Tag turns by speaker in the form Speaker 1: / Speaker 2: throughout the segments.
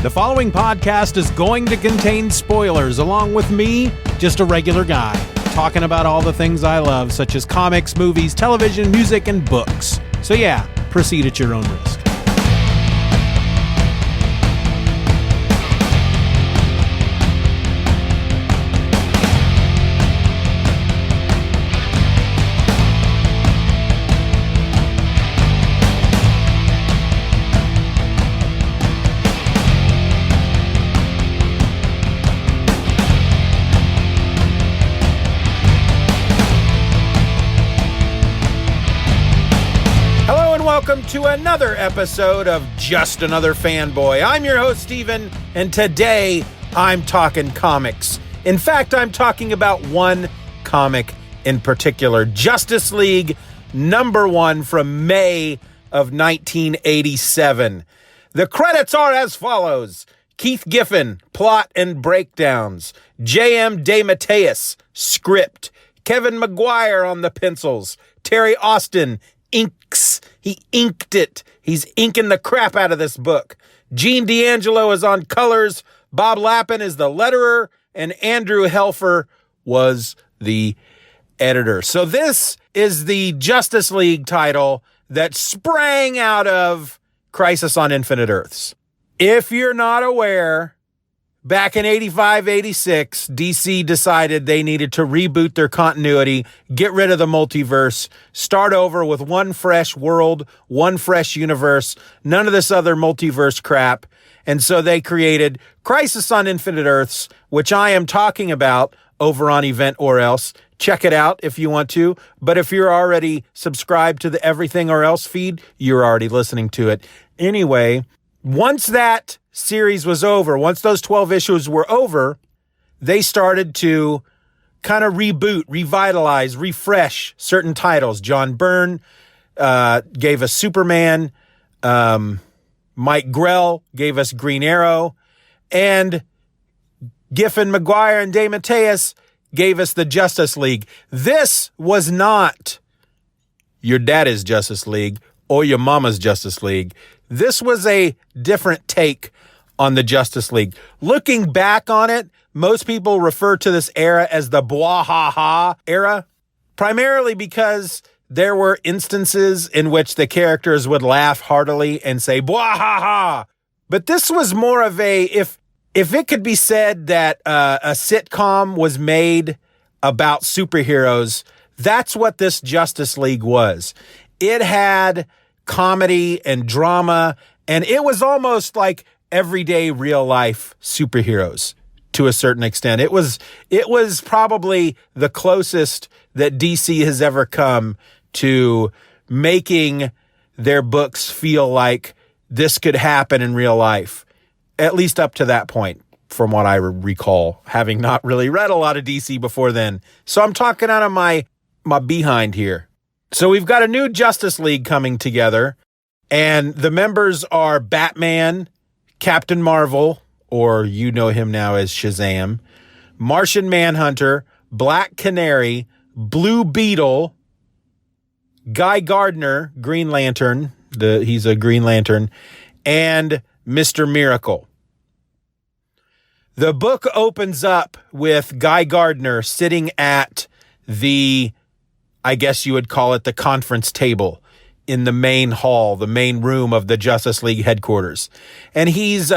Speaker 1: The following podcast is going to contain spoilers, along with me, just a regular guy, talking about all the things I love, such as comics, movies, television, music, and books. So yeah, proceed at your own risk. Welcome to another episode of Just Another Fanboy. I'm your host, Steven, and today I'm talking comics. In fact, I'm talking about one comic in particular, Justice League #1 from May of 1987. The credits are as follows: Kieth Giffen, plot and breakdowns; J.M. DeMatteis, script; Kevin Maguire on the pencils; Terry Austin, inks. He inked it. He's inking the crap out of this book. Gene D'Angelo is on colors. Bob Lappan is the letterer. And Andrew Helfer was the editor. So this is the Justice League title that sprang out of Crisis on Infinite Earths. If you're not aware, back in 85, 86, DC decided they needed to reboot their continuity, get rid of the multiverse, start over with one fresh world, one fresh universe, none of this other multiverse crap. And so they created Crisis on Infinite Earths, which I am talking about over on Event or Else. Check it out if you want to. But if you're already subscribed to the Everything or Else feed, you're already listening to it. Anyway, once that series was over, once those 12 issues were over, they started to kind of reboot, revitalize, refresh certain titles. John Byrne gave us Superman. Mike Grell gave us Green Arrow. And Giffen, Maguire, and DeMatteis gave us the Justice League. This was not your daddy's Justice League or your mama's Justice League. This was a different take on the Justice League. Looking back on it, most people refer to this era as the blah-ha-ha era, primarily because there were instances in which the characters would laugh heartily and say blah-ha-ha. But this was more of a, if it could be said that a sitcom was made about superheroes, that's what this Justice League was. It had comedy and drama, and it was almost like everyday real life superheroes to a certain extent. It was probably the closest that DC has ever come to making their books feel like this could happen in real life, at least up to that point, from what I recall, having not really read a lot of DC before then. So I'm talking out of my behind here. So we've got a new Justice League coming together, and the members are Batman, Captain Marvel, or you know him now as Shazam, Martian Manhunter, Black Canary, Blue Beetle, Guy Gardner, Green Lantern, he's a Green Lantern, and Mr. Miracle. The book opens up with Guy Gardner sitting at the, I guess you would call it, the conference table in the main hall, the main room of the Justice League headquarters. And he's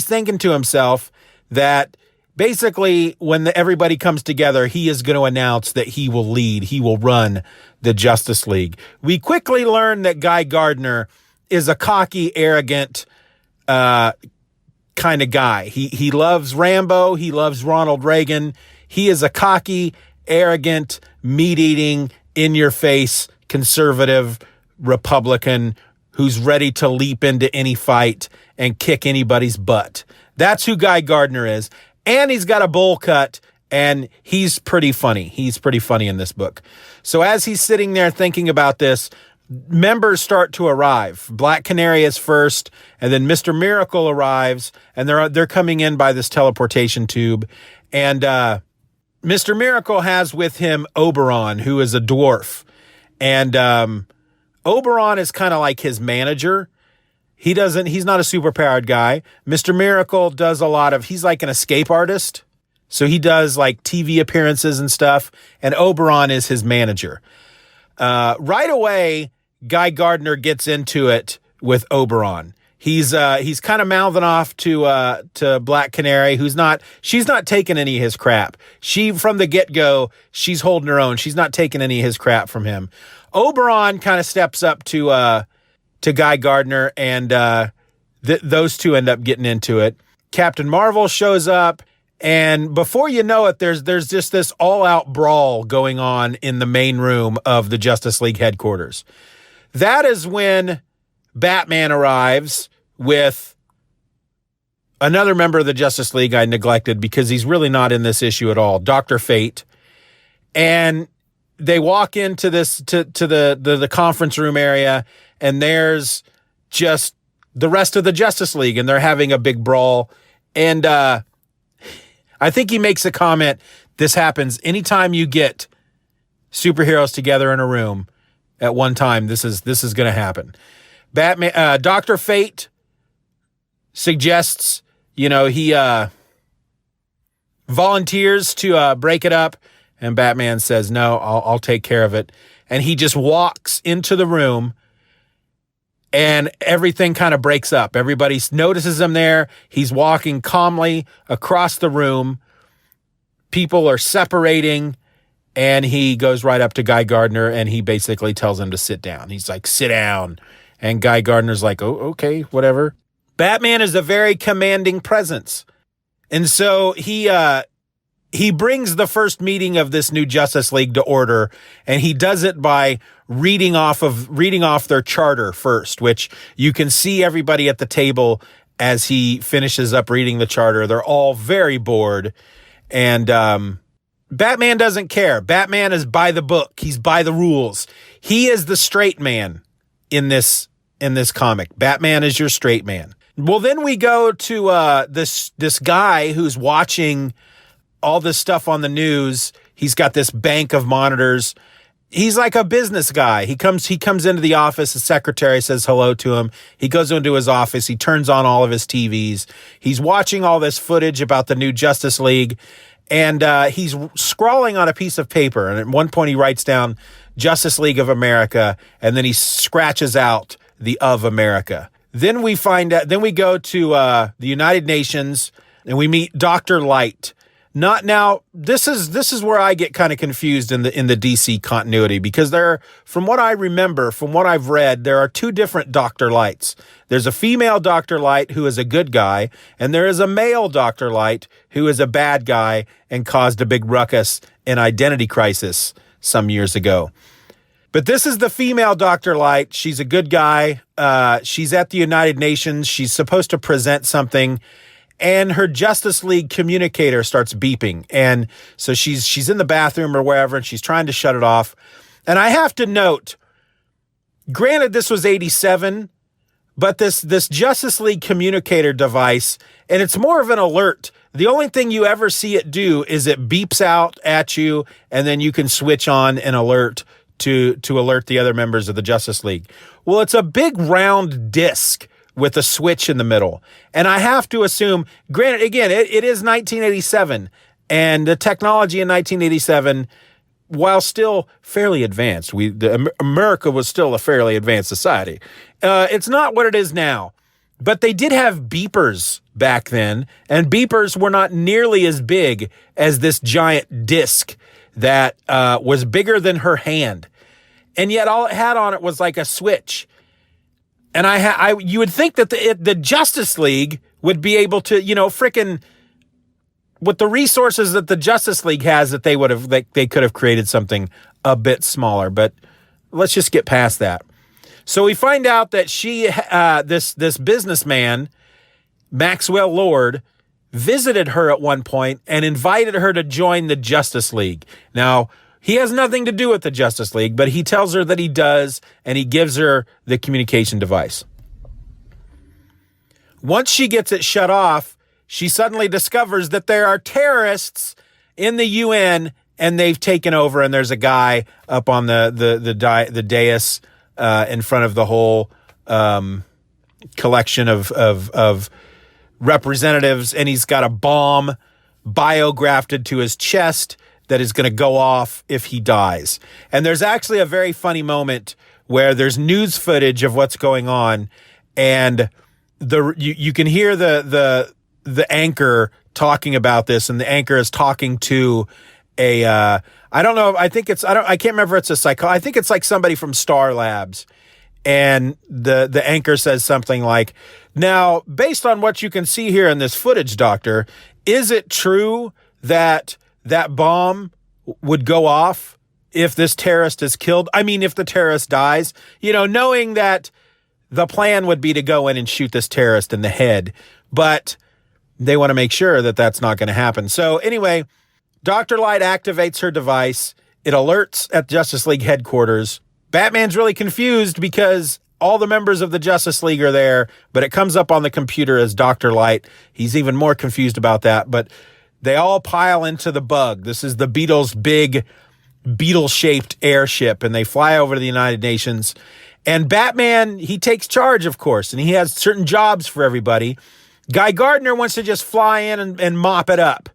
Speaker 1: thinking to himself that basically when everybody comes together, he is going to announce that he will lead, he will run the Justice League. We quickly learn that Guy Gardner is a cocky, arrogant kind of guy. He loves Rambo. He loves Ronald Reagan. He is a cocky, arrogant, meat-eating, in-your-face, conservative Republican who's ready to leap into any fight and kick anybody's butt. That's who Guy Gardner is. And he's got a bowl cut, and he's pretty funny. He's pretty funny in this book. So as he's sitting there thinking about this, members start to arrive. Black Canary is first, and then Mr. Miracle arrives, and they're coming in by this teleportation tube. And Mr. Miracle has with him Oberon, who is a dwarf. And Oberon is kind of like his manager. He's not a superpowered guy. Mr. Miracle does he's like an escape artist. So he does like TV appearances and stuff. And Oberon is his manager. Right away, Guy Gardner gets into it with Oberon. He's kind of mouthing off to Black Canary, she's not taking any of his crap. From the get-go, she's holding her own. She's not taking any of his crap from him. Oberon kind of steps up to Guy Gardner, and those two end up getting into it. Captain Marvel shows up, and before you know it, there's just this all-out brawl going on in the main room of the Justice League headquarters. That is when Batman arrives with another member of the Justice League I neglected because he's really not in this issue at all, Dr. Fate. And they walk into this to the conference room area, and there's just the rest of the Justice League, and they're having a big brawl. And I think he makes a comment, this happens anytime you get superheroes together in a room at one time. This is going to happen. Dr. Fate suggests, he volunteers to break it up, and Batman says, no, I'll take care of it. And he just walks into the room, and everything kind of breaks up. Everybody notices him there. He's walking calmly across the room. People are separating, and he goes right up to Guy Gardner, and he basically tells him to sit down. He's like, sit down. And Guy Gardner's like, oh, okay, whatever. Batman is a very commanding presence. And so he brings the first meeting of this new Justice League to order, and he does it by reading off their charter first, which you can see everybody at the table as he finishes up reading the charter. They're all very bored, and Batman doesn't care. Batman is by the book. He's by the rules. He is the straight man in this comic. Batman is your straight man. Well, then we go to this guy who's watching all this stuff on the news. He's got this bank of monitors. He's like a business guy. He comes into the office. The secretary says hello to him. He goes into his office. He turns on all of his TVs. He's watching all this footage about the new Justice League, and he's scrawling on a piece of paper. And at one point, he writes down Justice League of America, and then he scratches out the of America. Then we go to the United Nations, and we meet Dr. Light. This is where I get kind of confused in the DC continuity, because from what I remember, from what I've read, there are two different Dr. Lights. There's a female Dr. Light who is a good guy, and there is a male Dr. Light who is a bad guy and caused a big ruckus in Identity Crisis some years ago. But this is the female Dr. Light. She's a good guy. She's at the United Nations. She's supposed to present something, and her Justice League communicator starts beeping. And so she's in the bathroom or wherever, and she's trying to shut it off. And I have to note, granted, this was 87, but this Justice League communicator device, and it's more of an alert. The only thing you ever see it do is it beeps out at you, and then you can switch on an alert to alert the other members of the Justice League. Well, it's a big round disc with a switch in the middle. And I have to assume, granted, again, it is 1987, and the technology in 1987, while still fairly advanced, America was still a fairly advanced society. It's not what it is now. But they did have beepers back then, and beepers were not nearly as big as this giant disc that was bigger than her hand. And yet all it had on it was like a switch. And you would think that the Justice League would be able to, frickin' with the resources that the Justice League has, that they could have created something a bit smaller. But let's just get past that. So we find out that this businessman, Maxwell Lord, visited her at one point and invited her to join the Justice League. Now, he has nothing to do with the Justice League, but he tells her that he does, and he gives her the communication device. Once she gets it shut off, she suddenly discovers that there are terrorists in the UN, and they've taken over, and there's a guy up on the dais in front of the whole collection of representatives, and he's got a bomb biografted to his chest that is going to go off if he dies. And there's actually a very funny moment where there's news footage of what's going on, and you can hear the anchor talking about this, and the anchor is talking to a I don't know, I can't remember if it's a I think it's like somebody from Star Labs. And the anchor says something like, "Now, based on what you can see here in this footage, Doctor, is it true that that bomb would go off if this terrorist is killed? I mean, if the terrorist dies, knowing that the plan would be to go in and shoot this terrorist in the head, but they want to make sure that that's not going to happen." So anyway, Dr. Light activates her device. It alerts at Justice League headquarters. Batman's really confused because all the members of the Justice League are there, but it comes up on the computer as Dr. Light. He's even more confused about that, but they all pile into the Bug. This is the Beetle's big beetle-shaped airship, and they fly over to the United Nations. And Batman, he takes charge, of course, and he has certain jobs for everybody. Guy Gardner wants to just fly in and mop it up.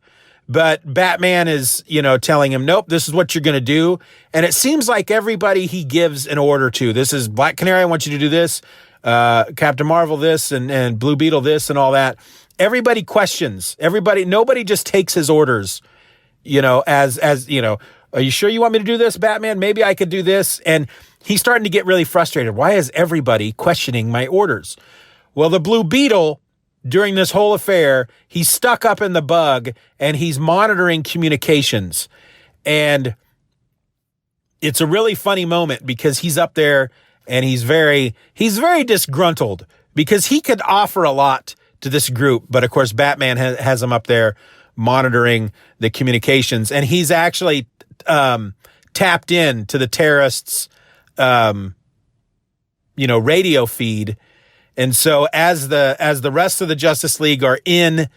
Speaker 1: But Batman is, telling him, nope, this is what you're going to do. And it seems like everybody he gives an order to. This is Black Canary, I want you to do this. Captain Marvel this, and Blue Beetle this, and all that. Everybody questions. Nobody just takes his orders, as are you sure you want me to do this, Batman? Maybe I could do this. And he's starting to get really frustrated. Why is everybody questioning my orders? Well, the Blue Beetle, during this whole affair, he's stuck up in the Bug, and he's monitoring communications. And it's a really funny moment because he's up there and he's very disgruntled because he could offer a lot to this group. But of course, Batman has him up there monitoring the communications, and he's actually tapped in to the terrorists' radio feed. And so as the rest of the Justice League are in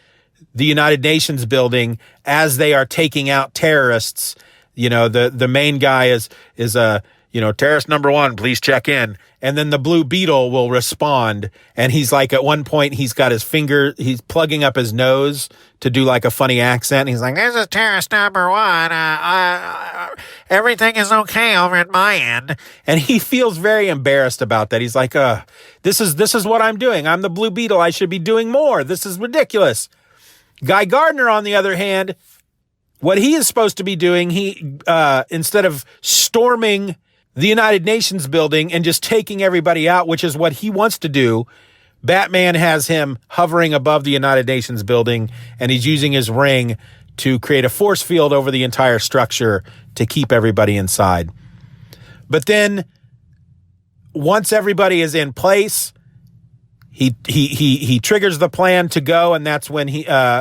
Speaker 1: the United Nations building, as they are taking out terrorists, the main guy is terrorist number 1, please check in. And then the Blue Beetle will respond. And he's like, at one point, he's got his finger, he's plugging up his nose to do like a funny accent. He's like, "This is terrorist number 1. Everything is okay over at my end." And he feels very embarrassed about that. He's like, this is what I'm doing. I'm the Blue Beetle. I should be doing more. This is ridiculous. Guy Gardner, on the other hand, what he is supposed to be doing, he instead of storming the United Nations building and just taking everybody out, which is what he wants to do, Batman has him hovering above the United Nations building, and he's using his ring to create a force field over the entire structure to keep everybody inside. But then, once everybody is in place, he triggers the plan to go, and that's when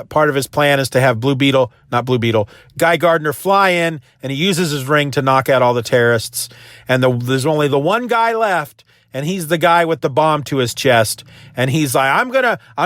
Speaker 1: part of his plan is to have Guy Gardner fly in, and he uses his ring to knock out all the terrorists. And there's only the one guy left, and he's the guy with the bomb to his chest. And he's like, I'm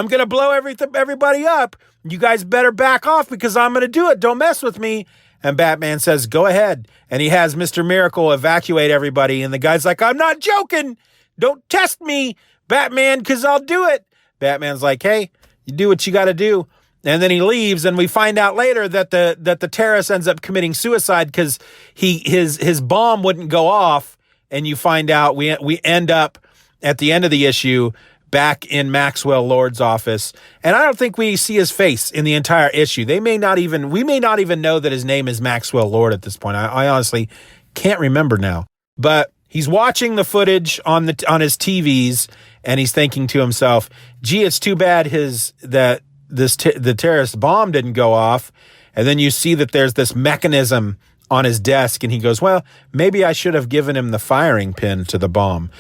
Speaker 1: gonna blow everybody up. You guys better back off because I'm gonna do it. Don't mess with me. And Batman says, go ahead. And he has Mr. Miracle evacuate everybody. And the guy's like, I'm not joking. Don't test me, Batman, because I'll do it. Batman's like, hey, you do what you got to do. And then he leaves, and we find out later that the terrorist ends up committing suicide because his bomb wouldn't go off. And you find out we end up at the end of the issue back in Maxwell Lord's office. And I don't think we see his face in the entire issue. We may not even know that his name is Maxwell Lord at this point. I honestly can't remember now. But he's watching the footage on his TVs, and he's thinking to himself, gee, it's too bad the terrorist bomb didn't go off. And then you see that there's this mechanism on his desk, and he goes, well, maybe I should have given him the firing pin to the bomb.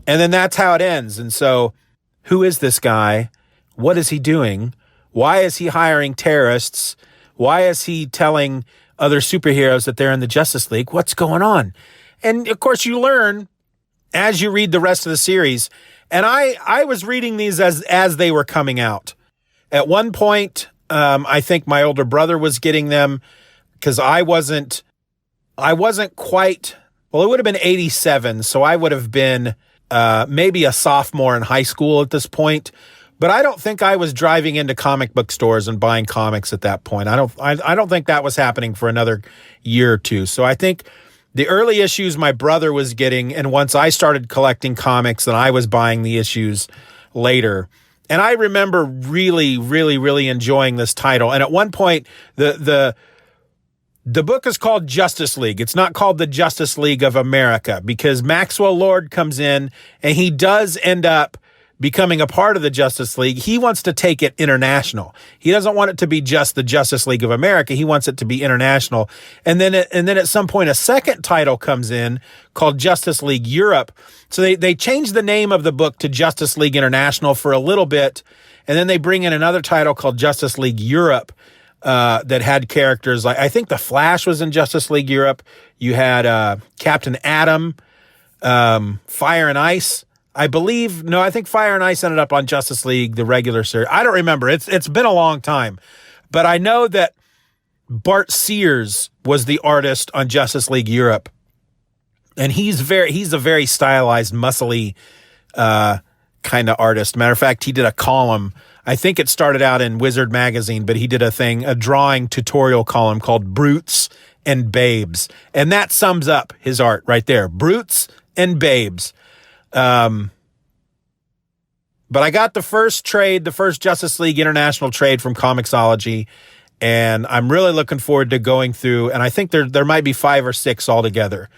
Speaker 1: And then that's how it ends. And so, who is this guy? What is he doing? Why is he hiring terrorists? Why is he telling other superheroes that they're in the Justice League? What's going on? And of course, you learn as you read the rest of the series. And I was reading these as they were coming out. At one point, I think my older brother was getting them because I wasn't quite, well, it would have been 87. So I would have been maybe a sophomore in high school at this point. But I don't think I was driving into comic book stores and buying comics at that point. I don't think that was happening for another year or two. So I think the early issues my brother was getting, and once I started collecting comics, then I was buying the issues later. And I remember really, really, really enjoying this title. And at one point, the book is called Justice League. It's not called the Justice League of America, because Maxwell Lord comes in and he does end up becoming a part of the Justice League. He wants to take it international. He doesn't want it to be just the Justice League of America. He wants it to be international. And then at some point, a second title comes in called Justice League Europe. So they changed the name of the book to Justice League International for a little bit. And then they bring in another title called Justice League Europe that had characters like, I think the Flash was in Justice League Europe. You had Captain Atom, Fire and Ice. I think Fire and Ice ended up on Justice League, the regular series. I don't remember. It's been a long time. But I know that Bart Sears was the artist on Justice League Europe. And he's a very stylized, muscly kind of artist. Matter of fact, he did a column. I think it started out in Wizard magazine, but he did a drawing tutorial column called Brutes and Babes. And that sums up his art right there. Brutes and Babes. But I got the first Justice League International trade from Comixology, and I'm really looking forward to going through, and I think there might be 5 or 6 altogether,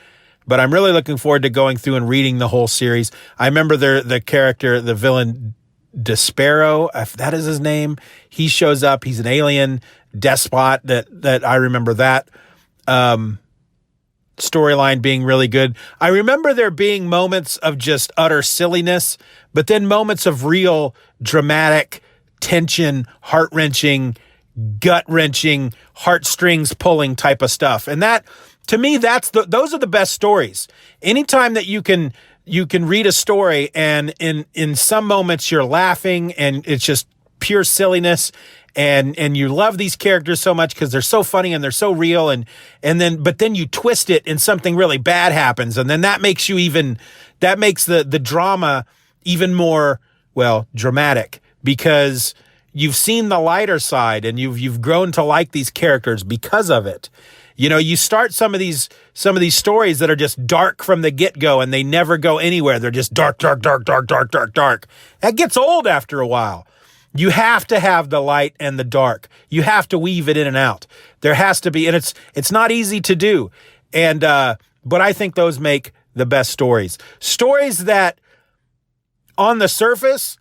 Speaker 1: but I'm really looking forward to going through and reading the whole series. I remember the character, the villain, Despero, if that is his name. He shows up. He's an alien despot that I remember that. Storyline being really good. I remember there being moments of just utter silliness, but then moments of real dramatic tension, heart-wrenching, gut-wrenching, heartstrings pulling type of stuff. And that, to me, those are the best stories. Anytime that you can read a story and in some moments you're laughing and it's just pure silliness, and you love these characters so much because they're so funny and they're so real, but then you twist it and something really bad happens, and then that makes the drama even more, well, dramatic, because you've seen the lighter side and you've grown to like these characters because of it. You know, you start some of these stories that are just dark from the get-go and they never go anywhere. They're just dark, dark, dark, dark, dark, dark, dark. That gets old after a while. You have to have the light and the dark. You have to weave it in and out. There has to be, and it's not easy to do. And but I think those make the best stories. Stories that on the surface,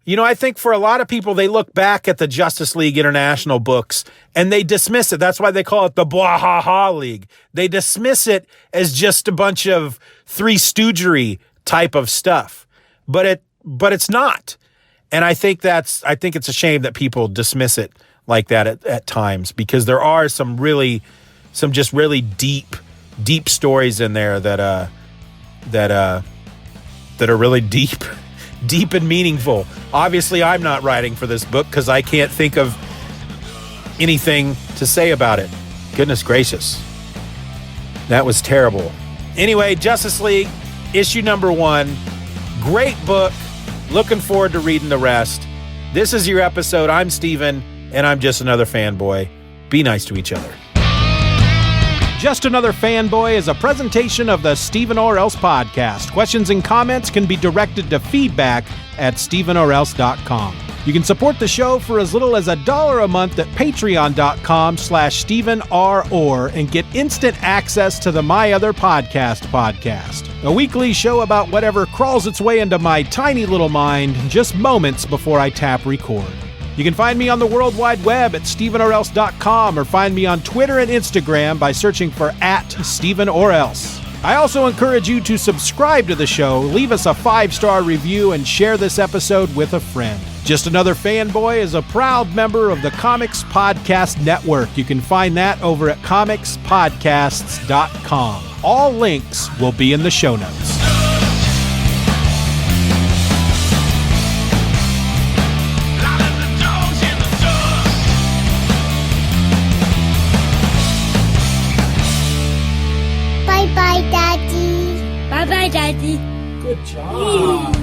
Speaker 1: you know, I think for a lot of people, they look back at the Justice League International books and they dismiss it. That's why they call it the Blah-ha-ha League. They dismiss it as just a bunch of Three Stoogery type of stuff. But it's not. And I think it's a shame that people dismiss it like that at times, because there are some just really deep stories in there that are really deep and meaningful. Obviously, I'm not writing for this book because I can't think of anything to say about it. Goodness gracious. That was terrible. Anyway, Justice League, issue number 1. Great book. Looking forward to reading the rest. This is your episode. I'm Steven, and I'm just another fanboy. Be nice to each other. Just Another Fanboy is a presentation of the Steven or Else podcast. Questions and comments can be directed to feedback@stevenorelse.com. You can support the show for as little as $1 a month at patreon.com/StevenRor and get instant access to the My Other podcast, a weekly show about whatever crawls its way into my tiny little mind just moments before I tap record. You can find me on the World Wide Web at StevenOrElse.com or find me on Twitter and Instagram by searching for @StevenOrElse. I also encourage you to subscribe to the show, leave us a 5-star review, and share this episode with a friend. Just Another Fanboy is a proud member of the Comics Podcast Network. You can find that over at comicspodcasts.com. All links will be in the show notes.
Speaker 2: Bye-bye, Daddy. Bye-bye, Daddy. Good job.